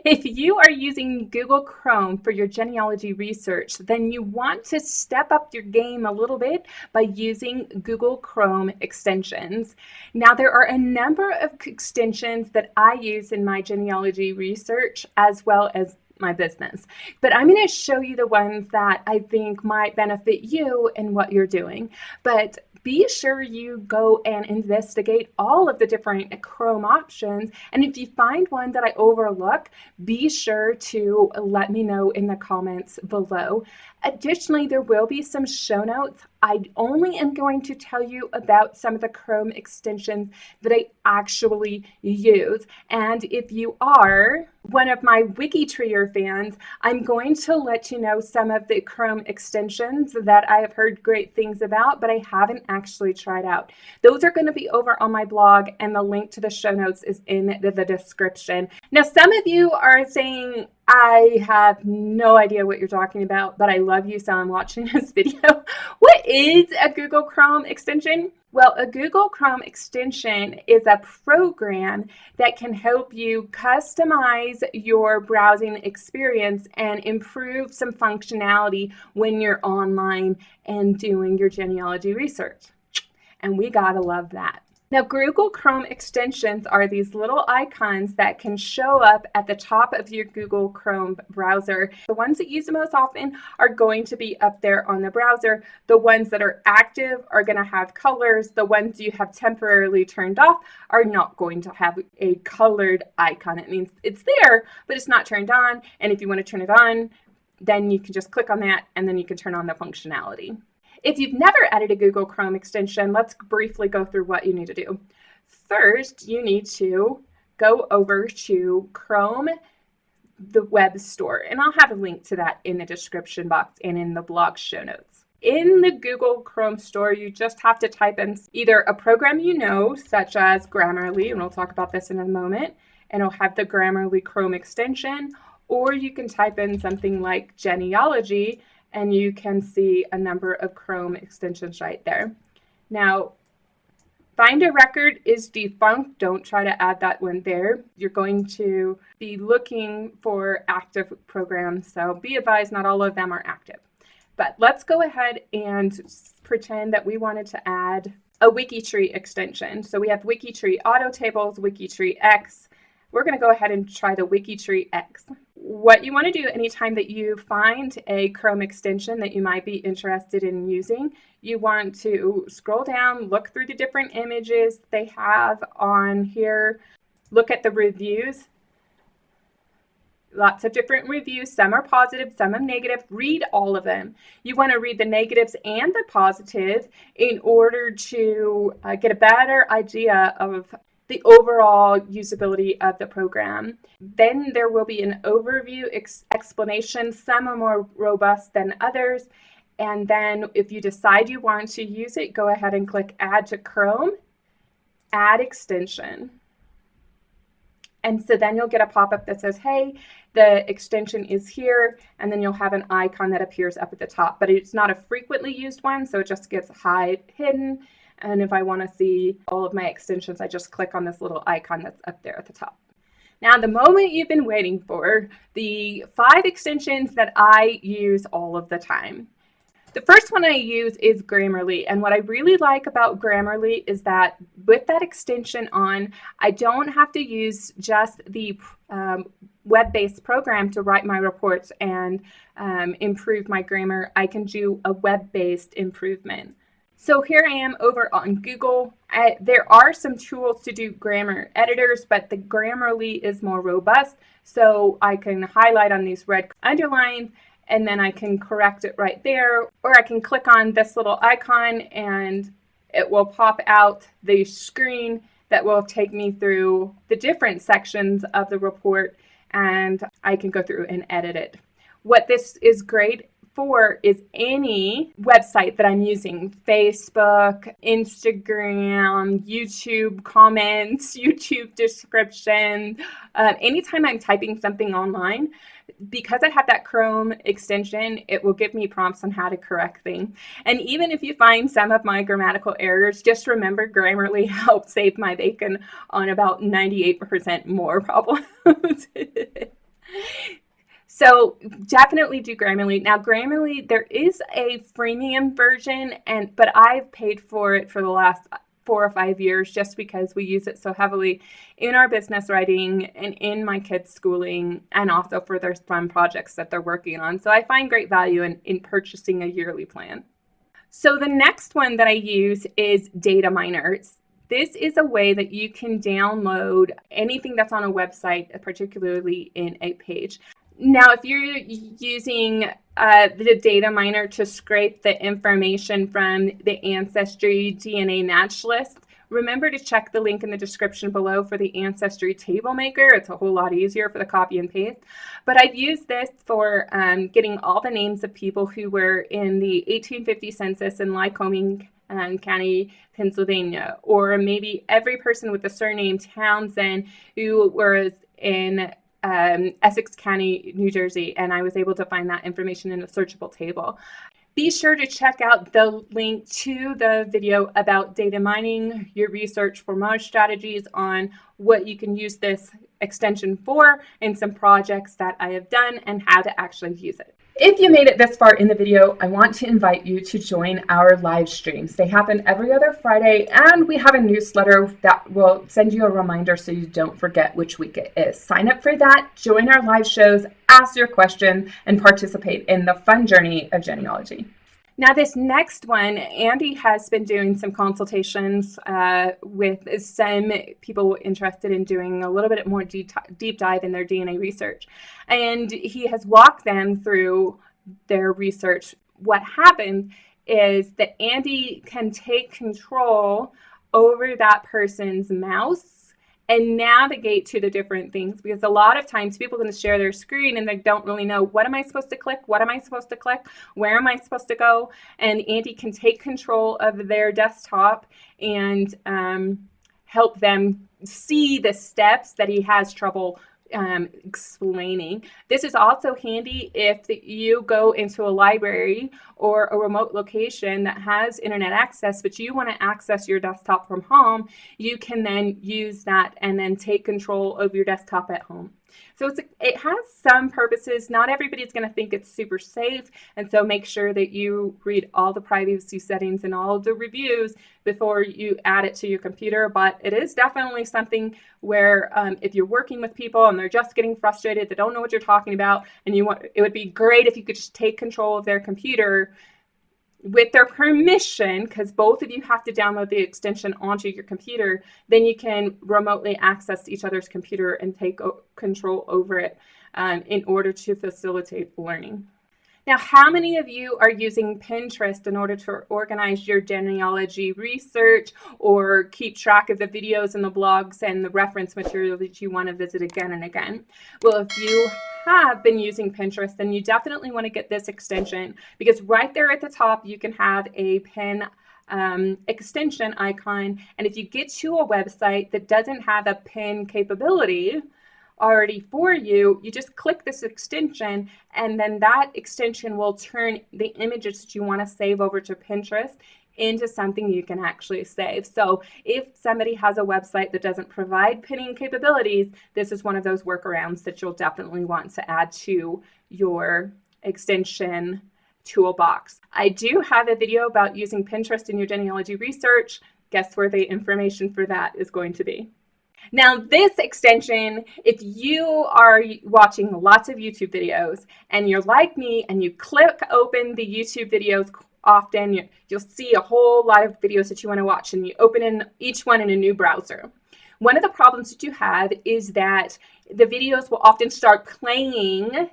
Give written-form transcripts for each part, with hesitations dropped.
If you are using Google Chrome for your genealogy research, then you want to step up your game a little bit by using Google Chrome extensions. Now, there are a number of extensions that I use in my genealogy research as well as my business, but I'm going to show you the ones that I think might benefit you in what you're doing. But be sure you go and investigate all of the different Chrome options. And if you find one that I overlook, be sure to let me know in the comments below. Additionally, there will be some show notes. I only am going to tell you about some of the Chrome extensions that I actually use. And if you are one of my Wikitreer fans, I'm going to let you know some of the Chrome extensions that I have heard great things about, but I haven't actually tried out. Those are going to be over on my blog, and the link to the show notes is in the description. Now, some of you are saying, I have no idea what you're talking about, but I love you, so I'm watching this video. What is a Google Chrome extension? Well, a Google Chrome extension is a program that can help you customize your browsing experience and improve some functionality when you're online and doing your genealogy research. And we gotta love that. Now, Google Chrome extensions are these little icons that can show up at the top of your Google Chrome browser. The ones that use the most often are going to be up there on the browser. The ones that are active are going to have colors. The ones you have temporarily turned off are not going to have a colored icon. It means it's there, but it's not turned on. And if you want to turn it on, then you can just click on that and then you can turn on the functionality. If you've never added a Google Chrome extension, let's briefly go through what you need to do. First, you need to go over to Chrome, the web store, and I'll have a link to that in the description box and in the blog show notes. In the Google Chrome store, you just have to type in either a program you know, such as Grammarly, and we'll talk about this in a moment, and it'll have the Grammarly Chrome extension, or you can type in something like genealogy, and you can see a number of Chrome extensions right there. Now, Find a Record is defunct. Don't try to add that one there. You're going to be looking for active programs, so be advised not all of them are active. But let's go ahead and pretend that we wanted to add a Wikitree extension. So we have Wikitree Auto Tables, Wikitree X. We're going to go ahead and try the Wikitree X. What you want to do anytime that you find a Chrome extension that you might be interested in using, you want to scroll down, look through the different images they have on here, look at the reviews. Lots of different reviews. Some are positive, some are negative. Read all of them. You want to read the negatives and the positive in order to get a better idea of the overall usability of the program. Then there will be an overview explanation. Some are more robust than others. And then if you decide you want to use it, go ahead and click Add to Chrome, Add Extension. And so then you'll get a pop-up that says, hey, the extension is here, and then you'll have an icon that appears up at the top. But it's not a frequently used one, so it just gets hidden. And if I want to see all of my extensions, I just click on this little icon that's up there at the top. Now, the moment you've been waiting for, the 5 extensions that I use all of the time. The first one I use is Grammarly, and what I really like about Grammarly is that with that extension on, I don't have to use just the web-based program to write my reports and improve my grammar. I can do a web-based improvement. So here I am over on Google. There are some tools to do grammar editors, but the Grammarly is more robust. So I can highlight on these red underlines, and then I can correct it right there. Or I can click on this little icon and it will pop out the screen that will take me through the different sections of the report, and I can go through and edit it. What this is great for is any website that I'm using, Facebook, Instagram, YouTube comments, YouTube description, anytime I'm typing something online, because I have that Chrome extension, it will give me prompts on how to correct things. And even if you find some of my grammatical errors, just remember Grammarly helped save my bacon on about 98% more problems. So definitely do Grammarly. Now Grammarly, there is a freemium version, but I've paid for it for the last 4 or 5 years just because we use it so heavily in our business writing and in my kids' schooling, and also for their fun projects that they're working on. So I find great value in purchasing a yearly plan. So the next one that I use is Dataminr. This is a way that you can download anything that's on a website, particularly in a page. Now, if you're using the Dataminr to scrape the information from the Ancestry DNA match list, remember to check the link in the description below for the Ancestry table maker. It's a whole lot easier for the copy and paste. But I've used this for getting all the names of people who were in the 1850 census in Lycoming County, Pennsylvania, or maybe every person with the surname Townsend who was in Essex County, New Jersey, and I was able to find that information in a searchable table. Be sure to check out the link to the video about data mining, your research for more strategies on what you can use this extension for, and some projects that I have done and how to actually use it. If you made it this far in the video, I want to invite you to join our live streams. They happen every other Friday, and we have a newsletter that will send you a reminder so you don't forget which week it is. Sign up for that, join our live shows, ask your question, and participate in the fun journey of genealogy. Now, this next one, Andy has been doing some consultations with some people interested in doing a little bit more deep dive in their DNA research. And he has walked them through their research. What happened is that Andy can take control over that person's mouse and navigate to the different things, because a lot of times people can share their screen and they don't really know, what am I supposed to click? What am I supposed to click? Where am I supposed to go? And Andy can take control of their desktop and help them see the steps that he has trouble explaining. This is also handy if you go into a library or a remote location that has internet access, but you want to access your desktop from home. You can then use that and then take control of your desktop at home. So it has some purposes. Not everybody's going to think it's super safe, and so make sure that you read all the privacy settings and all of the reviews before you add it to your computer. But it is definitely something where if you're working with people and they're just getting frustrated, they don't know what you're talking about, and it would be great if you could just take control of their computer with their permission, because both of you have to download the extension onto your computer. Then you can remotely access each other's computer and take control over it in order to facilitate learning. Now, how many of you are using Pinterest in order to organize your genealogy research or keep track of the videos and the blogs and the reference material that you want to visit again and again? Well, if you have been using Pinterest, then you definitely want to get this extension, because right there at the top, you can have a pin extension icon. And if you get to a website that doesn't have a pin capability already for you, you just click this extension, and then that extension will turn the images that you want to save over to Pinterest into something you can actually save. So if somebody has a website that doesn't provide pinning capabilities, this is one of those workarounds that you'll definitely want to add to your extension toolbox. I do have a video about using Pinterest in your genealogy research. Guess where the information for that is going to be. Now, this extension, if you are watching lots of YouTube videos and you're like me and you click open the YouTube videos often, you'll see a whole lot of videos that you want to watch, and you open in each one in a new browser. One of the problems that you have is that the videos will often start playing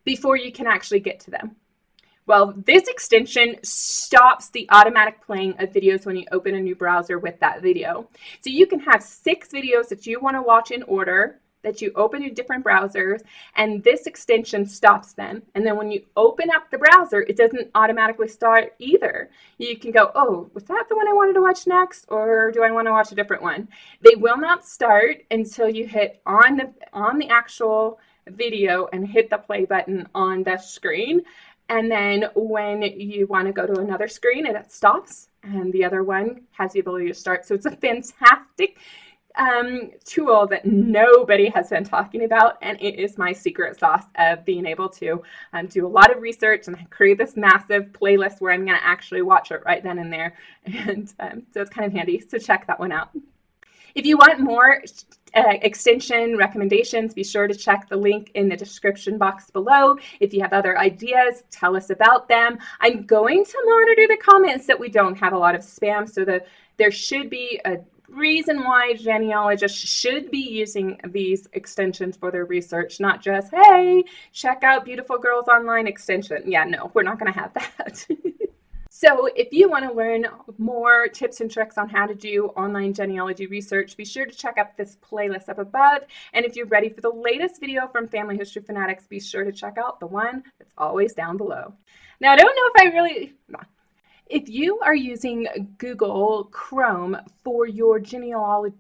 before you can actually get to them. Well, this extension stops the automatic playing of videos when you open a new browser with that video. So you can have 6 videos that you want to watch in order that you open in different browsers, and this extension stops them. And then when you open up the browser, it doesn't automatically start either. You can go, oh, was that the one I wanted to watch next, or do I want to watch a different one? They will not start until you hit on the actual video and hit the play button on the screen. And then when you want to go to another screen, it stops, and the other one has the ability to start. So it's a fantastic tool that nobody has been talking about, and it is my secret sauce of being able to do a lot of research and create this massive playlist where I'm going to actually watch it right then and there. And so it's kind of handy. So check that one out. If you want more extension recommendations, be sure to check the link in the description box below. If you have other ideas, tell us about them. I'm going to monitor the comments that we don't have a lot of spam, so that there should be a reason why genealogists should be using these extensions for their research, not just, hey, check out Beautiful Girls Online extension. Yeah, no, we're not going to have that. So if you want to learn more tips and tricks on how to do online genealogy research, be sure to check out this playlist up above. And if you're ready for the latest video from Family History Fanatics, be sure to check out the one that's always down below. Now, I don't know if if you are using Google Chrome for your genealogy,